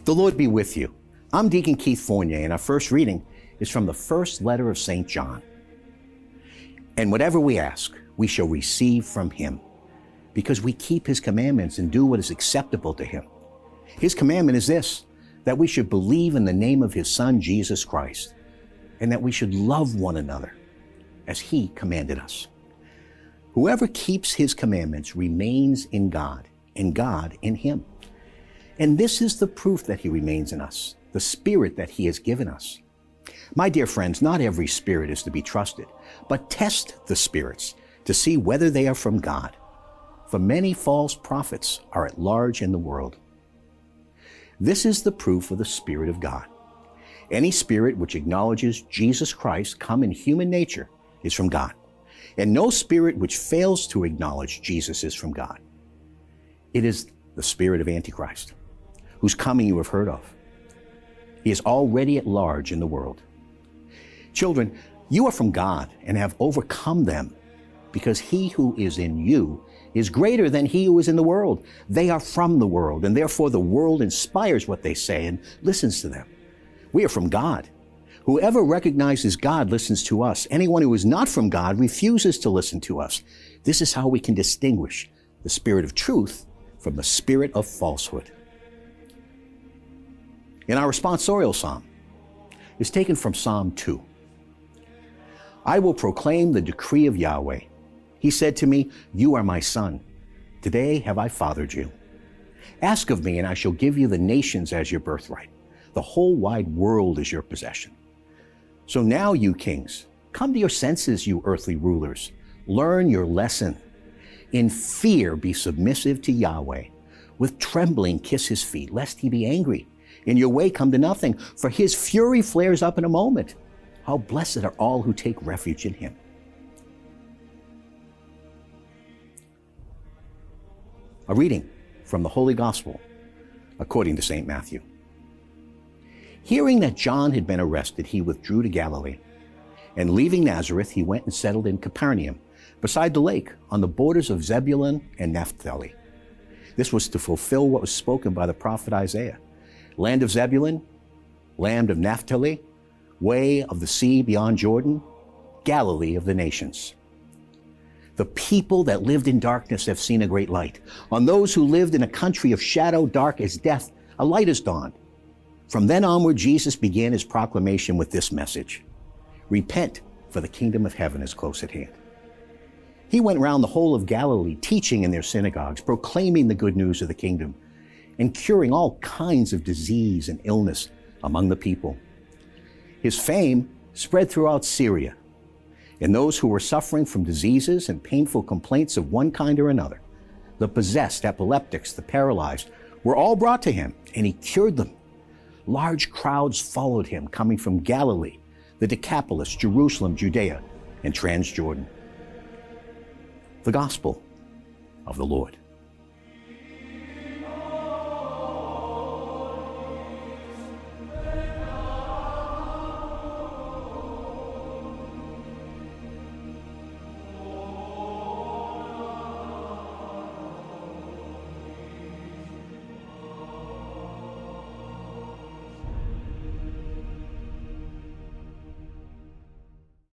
The Lord be with you. I'm Deacon Keith Fournier, and our first reading is from the first letter of St. John. And whatever we ask, we shall receive from him, because we keep his commandments and do what is acceptable to him. His commandment is this, that we should believe in the name of his Son, Jesus Christ, and that we should love one another as he commanded us. Whoever keeps his commandments remains in God, and God in him. And this is the proof that he remains in us, the Spirit that he has given us. My dear friends, not every spirit is to be trusted, but test the spirits to see whether they are from God. For many false prophets are at large in the world. This is the proof of the Spirit of God. Any spirit which acknowledges Jesus Christ come in human nature is from God, and no spirit which fails to acknowledge Jesus is from God. It is the spirit of Antichrist, whose coming you have heard of. He is already at large in the world. Children, you are from God and have overcome them, because he who is in you is greater than he who is in the world. They are from the world, and therefore the world inspires what they say and listens to them. We are from God. Whoever recognizes God listens to us. Anyone who is not from God refuses to listen to us. This is how we can distinguish the spirit of truth from the spirit of falsehood. And our responsorial psalm is taken from Psalm 2. I will proclaim the decree of Yahweh. He said to me, you are my son. Today have I fathered you. Ask of me, and I shall give you the nations as your birthright. The whole wide world is your possession. So now, you kings, come to your senses, you earthly rulers. Learn your lesson. In fear be submissive to Yahweh. With trembling kiss his feet, lest he be angry. In your way come to nothing, for his fury flares up in a moment. How blessed are all who take refuge in him. A reading from the Holy Gospel according to St. Matthew. Hearing that John had been arrested, he withdrew to Galilee. And leaving Nazareth, he went and settled in Capernaum, beside the lake, on the borders of Zebulun and Naphtali. This was to fulfill what was spoken by the prophet Isaiah. Land of Zebulun, land of Naphtali, way of the sea beyond Jordan, Galilee of the nations. The people that lived in darkness have seen a great light. On those who lived in a country of shadow dark as death, a light has dawned. From then onward, Jesus began his proclamation with this message: repent, for the kingdom of heaven is close at hand. He went round the whole of Galilee, teaching in their synagogues, proclaiming the good news of the kingdom, and curing all kinds of disease and illness among the people. His fame spread throughout Syria, and those who were suffering from diseases and painful complaints of one kind or another, the possessed, epileptics, the paralyzed, were all brought to him, and he cured them. Large crowds followed him, coming from Galilee, the Decapolis, Jerusalem, Judea, and Transjordan. The Gospel of the Lord.